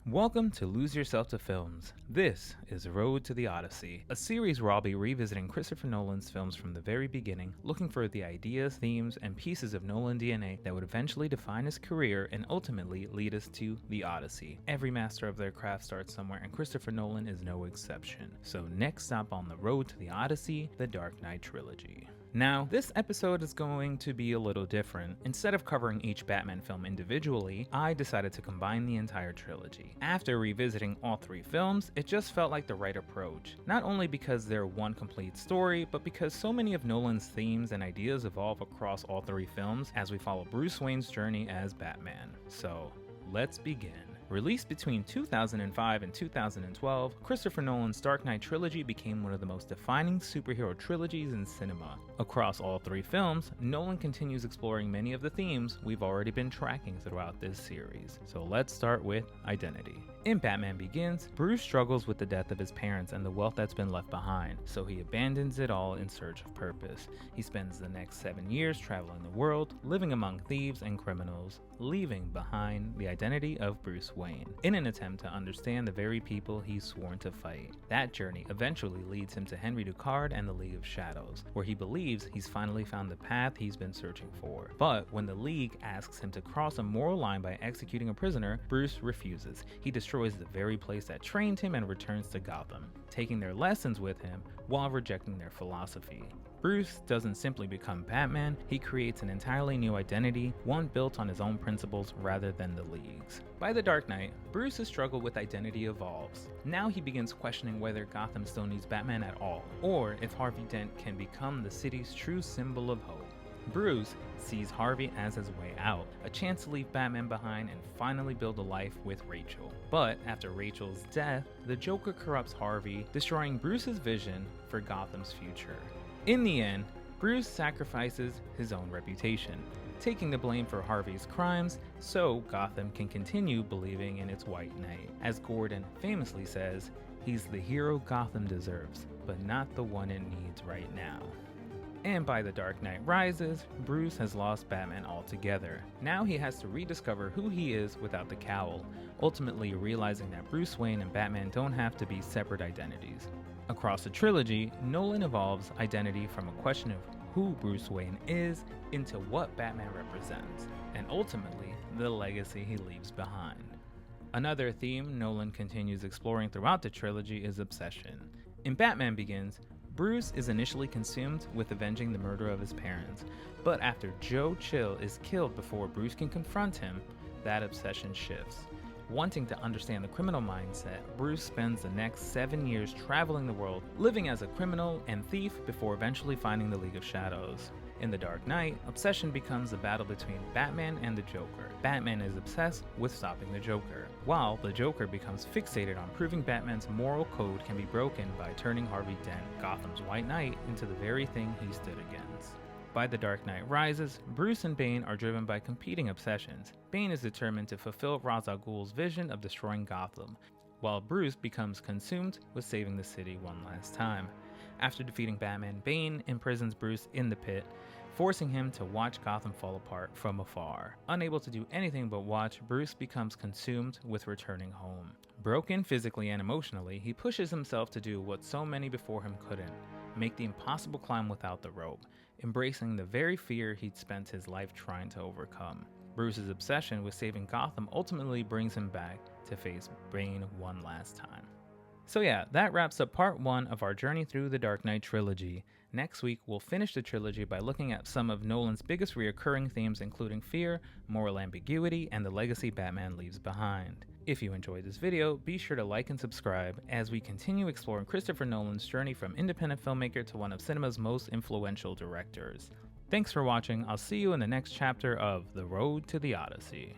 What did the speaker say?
Welcome to Lose Yourself to Films. This is Road to the Odyssey, a series where I'll be revisiting Christopher Nolan's films from the very beginning, looking for the ideas, themes, and pieces of Nolan DNA that would eventually define his career and ultimately lead us to the Odyssey. Every master of their craft starts somewhere, and Christopher Nolan is no exception. So next stop on the road to the Odyssey, the Dark Knight Trilogy. Now, this episode is going to be a little different. Instead of covering each Batman film individually, I decided to combine the entire trilogy. After revisiting all three films, it just felt like the right approach. Not only because they're one complete story, but because so many of Nolan's themes and ideas evolve across all three films as we follow Bruce Wayne's journey as Batman. So, let's begin. Released between 2005 and 2012, Christopher Nolan's Dark Knight trilogy became one of the most defining superhero trilogies in cinema. Across all three films, Nolan continues exploring many of the themes we've already been tracking throughout this series. So let's start with identity. In Batman Begins, Bruce struggles with the death of his parents and the wealth that's been left behind, so he abandons it all in search of purpose. He spends the next 7 years traveling the world, living among thieves and criminals, leaving behind the identity of Bruce Wayne, in an attempt to understand the very people he's sworn to fight. That journey eventually leads him to Henry Ducard and the League of Shadows, where he believes he's finally found the path he's been searching for. But when the League asks him to cross a moral line by executing a prisoner, Bruce refuses. He destroys the very place that trained him and returns to Gotham, taking their lessons with him while rejecting their philosophy. Bruce doesn't simply become Batman, he creates an entirely new identity, one built on his own principles rather than the League's. By The Dark Knight, Bruce's struggle with identity evolves. Now he begins questioning whether Gotham still needs Batman at all, or if Harvey Dent can become the city's true symbol of hope. Bruce sees Harvey as his way out, a chance to leave Batman behind and finally build a life with Rachel. But after Rachel's death, the Joker corrupts Harvey, destroying Bruce's vision for Gotham's future. In the end, Bruce sacrifices his own reputation, taking the blame for Harvey's crimes so Gotham can continue believing in its White Knight. As Gordon famously says, he's the hero Gotham deserves, but not the one it needs right now. And by The Dark Knight Rises, Bruce has lost Batman altogether. Now he has to rediscover who he is without the cowl, ultimately realizing that Bruce Wayne and Batman don't have to be separate identities. Across the trilogy, Nolan evolves identity from a question of who Bruce Wayne is into what Batman represents, and ultimately, the legacy he leaves behind. Another theme Nolan continues exploring throughout the trilogy is obsession. In Batman Begins, Bruce is initially consumed with avenging the murder of his parents, but after Joe Chill is killed before Bruce can confront him, that obsession shifts. Wanting to understand the criminal mindset, Bruce spends the next 7 years traveling the world, living as a criminal and thief before eventually finding the League of Shadows. In The Dark Knight, obsession becomes a battle between Batman and the Joker. Batman is obsessed with stopping the Joker, while the Joker becomes fixated on proving Batman's moral code can be broken by turning Harvey Dent, Gotham's White Knight, into the very thing he stood against. By The Dark Knight Rises, Bruce and Bane are driven by competing obsessions. Bane is determined to fulfill Ra's al Ghul's vision of destroying Gotham, while Bruce becomes consumed with saving the city one last time. After defeating Batman, Bane imprisons Bruce in the pit, forcing him to watch Gotham fall apart from afar. Unable to do anything but watch, Bruce becomes consumed with returning home. Broken physically and emotionally, he pushes himself to do what so many before him couldn't: make the impossible climb without the rope, embracing the very fear he'd spent his life trying to overcome. Bruce's obsession with saving Gotham ultimately brings him back to face Bane one last time. So yeah, that wraps up part 1 of our journey through the Dark Knight trilogy. Next week, we'll finish the trilogy by looking at some of Nolan's biggest recurring themes, including fear, moral ambiguity, and the legacy Batman leaves behind. If you enjoyed this video, be sure to like and subscribe as we continue exploring Christopher Nolan's journey from independent filmmaker to one of cinema's most influential directors. Thanks for watching. I'll see you in the next chapter of The Road to the Odyssey.